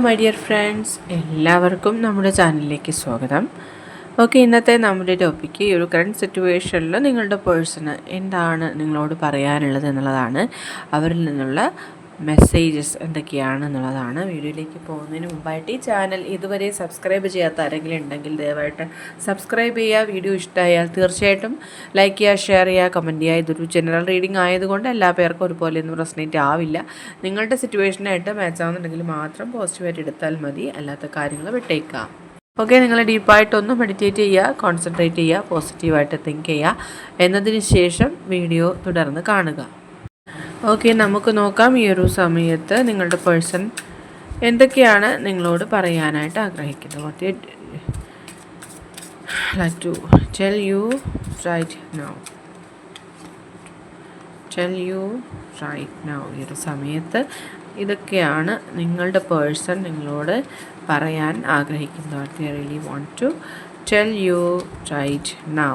My dear friends, എല്ലാവർക്കും നമ്മുടെ ചാനലിലേക്ക് സ്വാഗതം. ഓക്കെ, ഇന്നത്തെ നമ്മുടെ ടോപ്പിക്ക് ഈ ഒരു കറണ്ട് സിറ്റുവേഷനിൽ നിങ്ങളുടെ പേഴ്സണ് എന്താണ് നിങ്ങളോട് പറയാനുള്ളത് എന്നുള്ളതാണ്. അവരിൽ നിന്നുള്ള മെസ്സേജസ് എന്തൊക്കെയാണെന്നുള്ളതാണ്. വീഡിയോയിലേക്ക് പോകുന്നതിന് മുമ്പായിട്ട് ഈ ചാനൽ ഇതുവരെ സബ്സ്ക്രൈബ് ചെയ്യാത്ത ആരെങ്കിലും ഉണ്ടെങ്കിൽ ദയവായിട്ട് സബ്സ്ക്രൈബ് ചെയ്യുക. വീഡിയോ ഇഷ്ടമായാൽ തീർച്ചയായിട്ടും ലൈക്ക് ചെയ്യുക, ഷെയർ ചെയ്യുക, കമൻറ്റ് ചെയ്യുക. ഇതൊരു ജനറൽ റീഡിംഗ് ആയതുകൊണ്ട് എല്ലാ പേർക്കും ഒരുപോലെയൊന്നും റെസനേറ്റ് ആവില്ല. നിങ്ങളുടെ സിറ്റുവേഷനായിട്ട് മാച്ച് ആവുന്നുണ്ടെങ്കിൽ മാത്രം പോസിറ്റീവായിട്ട് എടുത്താൽ മതി, അല്ലാത്ത കാര്യങ്ങൾ വിട്ടേക്കാം. ഓക്കെ, നിങ്ങൾ ഡീപ്പായിട്ടൊന്ന് മെഡിറ്റേറ്റ് ചെയ്യുക, കോൺസെൻട്രേറ്റ് ചെയ്യുക, പോസിറ്റീവായിട്ട് തിങ്ക് ചെയ്യുക. എന്നതിന് ശേഷം വീഡിയോ തുടർന്ന് കാണുക. ഓക്കെ, നമുക്ക് നോക്കാം ഈ ഒരു സമയത്ത് നിങ്ങളുടെ പേഴ്സൺ എന്തൊക്കെയാണ് നിങ്ങളോട് പറയാനായിട്ട് ആഗ്രഹിക്കുന്നത്. What you like to tell you right now. Tell you right now. ഈ ഒരു സമയത്ത് ഇതൊക്കെയാണ് നിങ്ങളുടെ പേഴ്സൺ നിങ്ങളോട് പറയാൻ ആഗ്രഹിക്കുന്നത്. What you really want to tell you right now.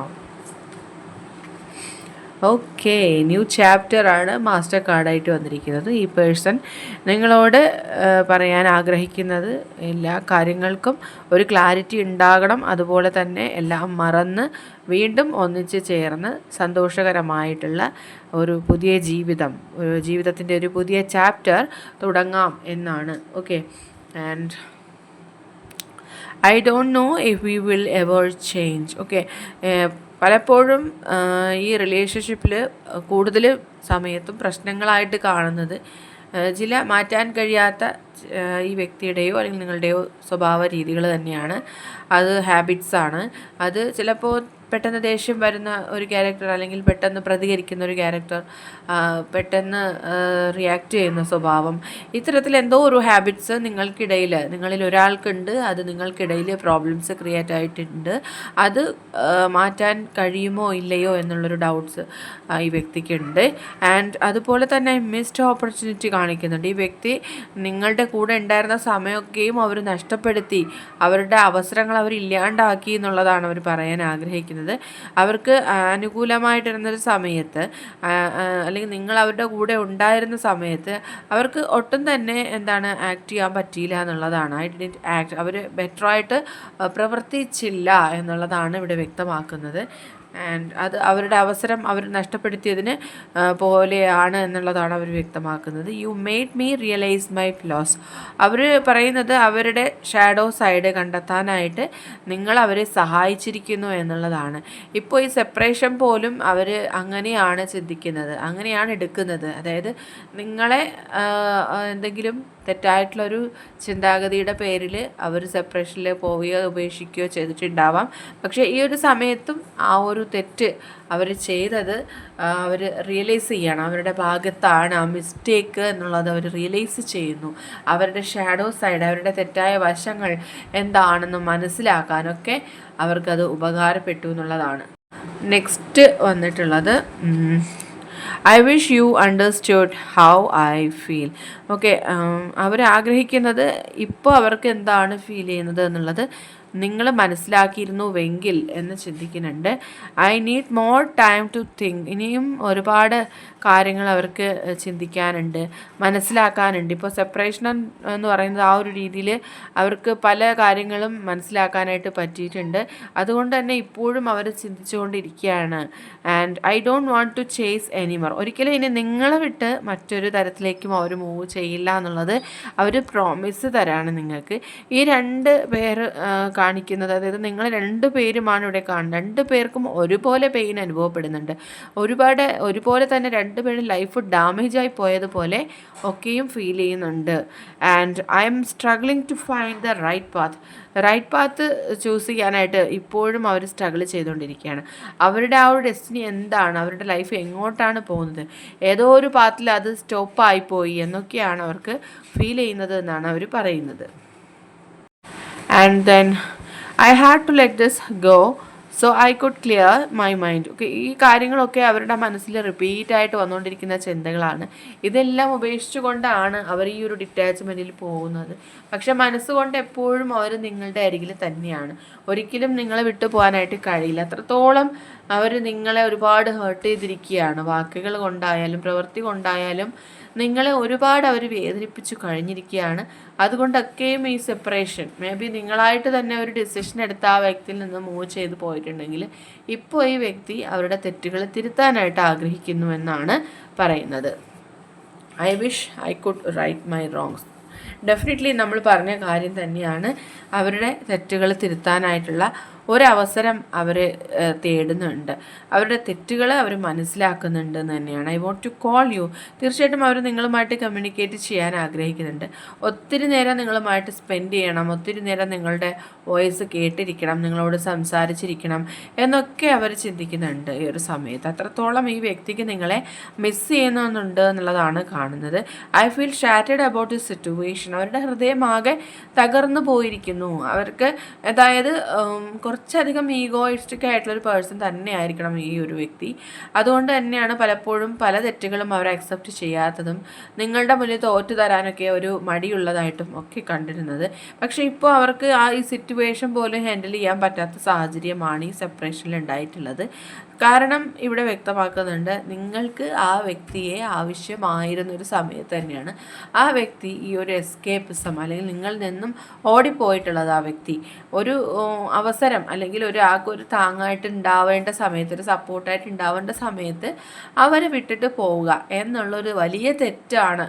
Okay, new ചാപ്റ്ററാണ് മാസ്റ്റർ കാർഡായിട്ട് വന്നിരിക്കുന്നത്. ഈ പേഴ്സൺ നിങ്ങളോട് പറയാൻ ആഗ്രഹിക്കുന്നത് എല്ലാ കാര്യങ്ങൾക്കും ഒരു ക്ലാരിറ്റി ഉണ്ടാകണം. അതുപോലെ തന്നെ എല്ലാം മറന്ന് വീണ്ടും ഒന്നിച്ച് ചേർന്ന് സന്തോഷകരമായിട്ടുള്ള ഒരു പുതിയ ജീവിതത്തിൻ്റെ ഒരു പുതിയ ചാപ്റ്റർ തുടങ്ങാം എന്നാണ്. Okay, and I don't know if we will ever change. Okay, പലപ്പോഴും ഈ റിലേഷൻഷിപ്പിൽ കൂടുതൽ സമയത്തും പ്രശ്നങ്ങളായിട്ട് കാണുന്നത് ചില മാറ്റാൻ കഴിയാത്ത ഈ വ്യക്തിയുടെയോ അല്ലെങ്കിൽ നിങ്ങളുടെയോ സ്വഭാവ രീതികൾ തന്നെയാണ്. അത് ഹാബിറ്റ്സാണ്. അത് ചിലപ്പോൾ പെട്ടെന്ന് ദേഷ്യം വരുന്ന ഒരു ക്യാരക്ടർ, അല്ലെങ്കിൽ പെട്ടെന്ന് പ്രതികരിക്കുന്ന ഒരു ക്യാരക്ടർ, പെട്ടെന്ന് റിയാക്ട് ചെയ്യുന്ന സ്വഭാവം, ഇത്തരത്തിൽ എന്തോ ഒരു ഹാബിറ്റ്സ് നിങ്ങളിൽ ഒരാൾക്കുണ്ട്. അത് നിങ്ങൾക്കിടയിൽ പ്രോബ്ലംസ് ക്രിയേറ്റ് ആയിട്ടുണ്ട്. അത് മാറ്റാൻ കഴിയുമോ ഇല്ലയോ എന്നുള്ളൊരു ഡൗട്ട്സ് ഈ വ്യക്തിക്കുണ്ട്. ആൻഡ് അതുപോലെ തന്നെ മിസ്ഡ് ഓപ്പർച്യൂണിറ്റി കാണിക്കുന്നുണ്ട്. ഈ വ്യക്തി നിങ്ങളുടെ കൂടെ ഉണ്ടായിരുന്ന സമയമൊക്കെയും അവർ നഷ്ടപ്പെടുത്തി, അവരുടെ അവസരങ്ങൾ അവർ ഇല്ലാണ്ടാക്കി എന്നുള്ളതാണ് അവർ പറയാൻ ആഗ്രഹിക്കുന്നത്. അവർക്ക് അനുകൂലമായിട്ടിരുന്നൊരു സമയത്ത്, അല്ലെങ്കിൽ നിങ്ങൾ അവരുടെ കൂടെ ഉണ്ടായിരുന്ന സമയത്ത് അവർക്ക് ഒട്ടും തന്നെ ആക്ട് ചെയ്യാൻ പറ്റിയില്ല എന്നുള്ളതാണ്. I didn't act. അവർ ബെറ്ററായിട്ട് പ്രവർത്തിച്ചില്ല എന്നുള്ളതാണ് ഇവിടെ വ്യക്തമാക്കുന്നത്. ആൻഡ് അത് അവരുടെ അവസരം അവർ നഷ്ടപ്പെടുത്തിയതിന് പോലെയാണ് എന്നുള്ളതാണ് അവർ വ്യക്തമാക്കുന്നത്. You made me realise my flaws. അവർ പറയുന്നത് അവരുടെ ഷാഡോ സൈഡ് കണ്ടെത്താനായിട്ട് നിങ്ങൾ അവരെ സഹായിച്ചിരിക്കുന്നു എന്നുള്ളതാണ്. ഇപ്പോൾ ഈ സെപ്പറേഷൻ പോലും അവർ അങ്ങനെയാണ് ചിന്തിക്കുന്നത്, അങ്ങനെയാണ് എടുക്കുന്നത്. അതായത് നിങ്ങളെ എന്തെങ്കിലും തെറ്റായിട്ടുള്ളൊരു ചിന്താഗതിയുടെ പേരിൽ അവർ സെപ്പറേഷനിൽ പോവുകയോ ഉപേക്ഷിക്കുകയോ ചെയ്തിട്ടുണ്ടാവാം. പക്ഷേ ഈ ഒരു സമയത്തും ആ ഒരു തെറ്റ് അവർ ചെയ്തത് അവർ റിയലൈസ് ചെയ്യണം. അവരുടെ ഭാഗത്താണ് ആ മിസ്റ്റേക്ക് എന്നുള്ളത് അവർ റിയലൈസ് ചെയ്യുന്നു. അവരുടെ ഷാഡോ സൈഡ്, അവരുടെ തെറ്റായ വശങ്ങൾ എന്താണെന്ന് മനസ്സിലാക്കാനൊക്കെ അവർക്കത് ഉപകാരപ്പെട്ടു എന്നുള്ളതാണ്. നെക്സ്റ്റ് വന്നിട്ടുള്ളത് I wish you understood how I feel. Okay, അവർ ആഗ്രഹിക്കുന്നത് ഇപ്പോൾ അവർക്ക് എന്താണ് ഫീൽ ചെയ്യുന്നത് എന്നുള്ളത് നിങ്ങൾ മനസ്സിലാക്കിയിരുന്നുവെങ്കിൽ എന്ന് ചിന്തിക്കുന്നുണ്ട്. I need more time to think. ഇനിയും ഒരുപാട് കാര്യങ്ങൾ അവർക്ക് ചിന്തിക്കാനുണ്ട്, മനസ്സിലാക്കാനുണ്ട്. ഇപ്പോൾ സെപ്പറേഷൻ എന്ന് പറയുന്നത് ആ ഒരു രീതിയിൽ അവർക്ക് പല കാര്യങ്ങളും മനസ്സിലാക്കാനായിട്ട് പറ്റിയിട്ടുണ്ട്. അതുകൊണ്ട് തന്നെ ഇപ്പോഴും അവർ ചിന്തിച്ചുകൊണ്ടിരിക്കുകയാണ്. And I don't want to chase anymore. ഒരിക്കലും ഇനി നിങ്ങളെ വിട്ട് മറ്റൊരു തരത്തിലേക്കും അവർ മൂവ് ചെയ്യില്ല എന്നുള്ളത് അവർ പ്രോമിസ് തരാണ് നിങ്ങൾക്ക്. ഈ രണ്ട് പേർ കാണിക്കുന്നത്, അതായത് നിങ്ങൾ രണ്ട് പേരുമാണ് ഇവിടെ കാണുന്നത്. രണ്ട് പേർക്കും ഒരുപോലെ പെയിൻ അനുഭവപ്പെടുന്നുണ്ട്. ഒരുപോലെ തന്നെ രണ്ടുപേരും ലൈഫ് ഡാമേജായി പോയതുപോലെ ഒക്കെയും ഫീൽ ചെയ്യുന്നുണ്ട്. And I am struggling to find the right path choose ചെയ്യാനായിട്ട് ഇപ്പോഴും അവർ സ്ട്രഗിൾ ചെയ്തുകൊണ്ടിരിക്കുകയാണ്. അവരുടെ ആ ഒരു ഡെസ്റ്റിനി എന്താണ്, അവരുടെ ലൈഫ് എങ്ങോട്ടാണ് പോകുന്നത്, ഏതോ ഒരു പാത്തിൽ അത് സ്റ്റോപ്പായിപ്പോയി എന്നൊക്കെയാണ് അവർക്ക് ഫീൽ ചെയ്യുന്നത് എന്നാണ് അവർ പറയുന്നത്. And then I had to let this go so I could clear my mind. Okay, ഈ കാര്യങ്ങളൊക്കെ അവരുടെ മനസ്സിൽ റിപ്പീറ്റായിട്ട് വന്നുകൊണ്ടിരിക്കുന്ന ചിന്തകളാണ്. ഇതെല്ലാം ഉപേക്ഷിച്ചുകൊണ്ടാണ് അവർ ഈ ഒരു ഡിറ്റാച്ച്മെൻറ്റിൽ പോകുന്നത്. പക്ഷെ മനസ്സുകൊണ്ട് എപ്പോഴും അവർ നിങ്ങളുടെ അരികിൽ തന്നെയാണ്. ഒരിക്കലും നിങ്ങളെ വിട്ടു പോകാനായിട്ട് കഴിയില്ല. അത്രത്തോളം അവർ നിങ്ങളെ ഒരുപാട് ഹേർട്ട് ചെയ്തിരിക്കുകയാണ്. വാക്കുകൾ കൊണ്ടായാലും പ്രവൃത്തി കൊണ്ടായാലും നിങ്ങളെ ഒരുപാട് അവർ വേദനിപ്പിച്ചു കഴിഞ്ഞിരിക്കുകയാണ്. അതുകൊണ്ടൊക്കെയും ഈ സെപ്പറേഷൻ മേ ബി നിങ്ങളായിട്ട് തന്നെ ഒരു ഡിസിഷൻ എടുത്ത് ആ വ്യക്തിയിൽ നിന്ന് മൂവ് ചെയ്ത് പോയിട്ടുണ്ടെങ്കിൽ ഇപ്പോൾ ഈ വ്യക്തി അവരുടെ തെറ്റുകൾ തിരുത്താനായിട്ട് ആഗ്രഹിക്കുന്നുവെന്നാണ് പറയുന്നത്. I wish I could right my wrongs. Definitely നമ്മൾ പറഞ്ഞ കാര്യം തന്നെയാണ്. അവരുടെ തെറ്റുകൾ തിരുത്താനായിട്ടുള്ള ഒരവസരം അവർ തേടുന്നുണ്ട്. അവരുടെ തെറ്റുകൾ അവർ മനസ്സിലാക്കുന്നുണ്ട് എന്ന് തന്നെയാണ്. I want to call you. തീർച്ചയായിട്ടും അവർ നിങ്ങളുമായിട്ട് കമ്മ്യൂണിക്കേറ്റ് ചെയ്യാൻ ആഗ്രഹിക്കുന്നുണ്ട്. ഒത്തിരി നേരം നിങ്ങളുമായിട്ട് സ്പെൻഡ് ചെയ്യണം, ഒത്തിരി നേരം നിങ്ങളുടെ വോയിസ് കേട്ടിരിക്കണം, നിങ്ങളോട് സംസാരിച്ചിരിക്കണം എന്നൊക്കെ അവർ ചിന്തിക്കുന്നുണ്ട് ഈ ഒരു സമയത്ത്. അത്രത്തോളം ഈ വ്യക്തിക്ക് നിങ്ങളെ മിസ് ചെയ്യുന്നുണ്ട് എന്നുള്ളതാണ് കാണുന്നത്. I feel shattered about this situation. അവരുടെ ഹൃദയമാകെ തകർന്നു പോയിരിക്കുന്നു. അവർക്ക് അതായത് കുറച്ചധികം ഈഗോയിസ്റ്റിക് ആയിട്ടുള്ളൊരു പേഴ്സൺ തന്നെയായിരിക്കണം ഈ ഒരു വ്യക്തി. അതുകൊണ്ട് തന്നെയാണ് പലപ്പോഴും പല തെറ്റുകളും അവർ അക്സെപ്റ്റ് ചെയ്യാത്തതും നിങ്ങളുടെ മുന്നിൽ തോറ്റു തരാനൊക്കെ ഒരു മടിയുള്ളതായിട്ടും ഒക്കെ കണ്ടിരുന്നത്. പക്ഷേ ഇപ്പോൾ അവർക്ക് ഈ സിറ്റുവേഷൻ പോലും ഹാൻഡിൽ ചെയ്യാൻ പറ്റാത്ത സാഹചര്യമാണ് ഈ സെപ്പറേഷനിൽ ഉണ്ടായിട്ടുള്ളത്. കാരണം ഇവിടെ വ്യക്തമാക്കുന്നുണ്ട്, നിങ്ങൾക്ക് ആ വ്യക്തിയെ ആവശ്യമായിരുന്നൊരു സമയത്ത് തന്നെയാണ് ആ വ്യക്തി ഈ ഒരു എസ്കേപ്പിസം അല്ലെങ്കിൽ നിങ്ങളിൽ നിന്നും ഓടിപ്പോയിട്ടുള്ളത്. ആ വ്യക്തി ഒരു അവസരം അല്ലെങ്കിൽ ഒരാൾക്കൊരു താങ്ങായിട്ട് ഉണ്ടാവേണ്ട സമയത്ത്, ഒരു സപ്പോർട്ടായിട്ട് ഉണ്ടാവേണ്ട സമയത്ത് അവരെ വിട്ടിട്ട് പോവുക എന്നുള്ളൊരു വലിയ തെറ്റാണ്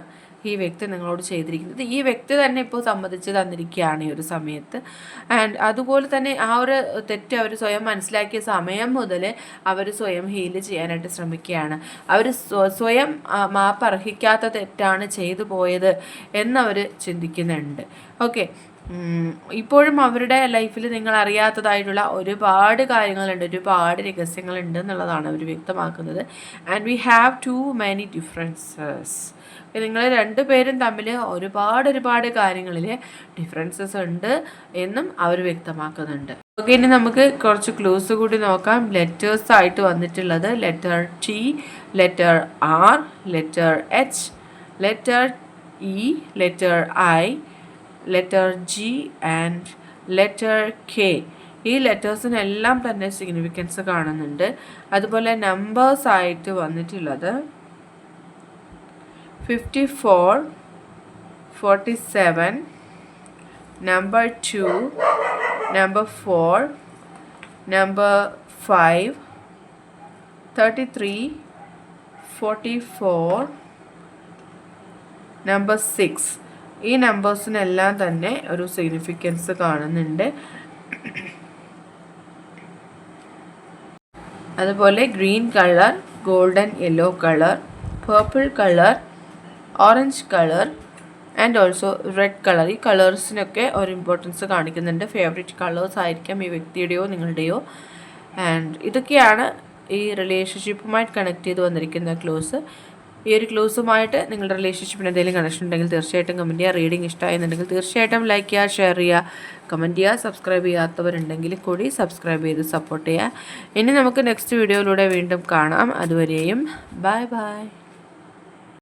ഈ വ്യക്തി നിങ്ങളോട് ചെയ്തിരിക്കുന്നത്. ഈ വ്യക്തി തന്നെ ഇപ്പോൾ സമ്മതിച്ച് തന്നിരിക്കുകയാണ് ഈ ഒരു സമയത്ത്. ആൻഡ് അതുപോലെ തന്നെ ആ ഒരു തെറ്റ് അവർ സ്വയം മനസ്സിലാക്കിയ സമയം മുതൽ അവർ സ്വയം ഹീല് ചെയ്യാനായിട്ട് ശ്രമിക്കുകയാണ്. അവർ സ്വയം മാപ്പ് അർഹിക്കാത്ത തെറ്റാണ് ചെയ്തു പോയത് എന്നവർ ചിന്തിക്കുന്നുണ്ട്. ഓക്കെ, ഇപ്പോഴും അവരുടെ ലൈഫിൽ നിങ്ങൾ അറിയാത്തതായിട്ടുള്ള ഒരുപാട് കാര്യങ്ങളുണ്ട്, ഒരുപാട് രഹസ്യങ്ങളുണ്ട് എന്നുള്ളതാണ് അവർ വ്യക്തമാക്കുന്നത്. And we have too many differences. നിങ്ങൾ രണ്ടുപേരും തമ്മിൽ ഒരുപാട് കാര്യങ്ങളിൽ ഡിഫറൻസസ് ഉണ്ട് എന്നും അവർ വ്യക്തമാക്കുന്നുണ്ട്. ഓക്കെ, ഇനി നമുക്ക് കുറച്ച് ക്ലൂസ് കൂടി നോക്കാം. ലെറ്റേഴ്സ് ആയിട്ട് വന്നിട്ടുള്ളത് letter T, letter R, letter H, letter E, letter I, letter G and letter K. ഈ ലെറ്റേഴ്സിനെല്ലാം തന്നെ സിഗ്നിഫിക്കൻസ് കാണുന്നുണ്ട്. അതുപോലെ നമ്പേഴ്സ് ആയിട്ട് വന്നിട്ടുള്ളത് 54, 47, number 2, number 4, number 5, 33, 44, number 6. ഈ നമ്പേഴ്സിനെല്ലാം തന്നെ ഒരു സിഗ്നിഫിക്കൻസ് കാണുന്നുണ്ട്. അതുപോലെ green colour, golden yellow colour, purple colour, orange colour and also red colour. ഈ കളേഴ്സിനൊക്കെ ഒരു ഇമ്പോർട്ടൻസ് കാണിക്കുന്നുണ്ട്. ഫേവറേറ്റ് കളേഴ്സ് ആയിരിക്കാം ഈ വ്യക്തിയുടെയോ നിങ്ങളുടെയോ. ആൻഡ് ഇതൊക്കെയാണ് ഈ റിലേഷൻഷിപ്പുമായിട്ട് കണക്ട് ചെയ്ത് വന്നിരിക്കുന്ന ക്ലോസ്. ഈ ഒരു ക്ലോസുമായിട്ട് നിങ്ങളുടെ റിലേഷൻഷിപ്പിന് എന്തെങ്കിലും കണക്ഷൻ ഉണ്ടെങ്കിൽ തീർച്ചയായിട്ടും കമൻറ്റ് ചെയ്യുക. റീഡിങ് ഇഷ്ടമായെന്നുണ്ടെങ്കിൽ തീർച്ചയായിട്ടും ലൈക്ക് ചെയ്യുക, ഷെയർ ചെയ്യുക, കമൻറ്റ് ചെയ്യുക. സബ്സ്ക്രൈബ് ചെയ്യാത്തവരുണ്ടെങ്കിൽ കൂടി സബ്സ്ക്രൈബ് ചെയ്ത് സപ്പോർട്ട് ചെയ്യുക. ഇനി നമുക്ക് നെക്സ്റ്റ് വീഡിയോയിലൂടെ വീണ്ടും കാണാം. അതുവരെയും ബൈ ബൈ.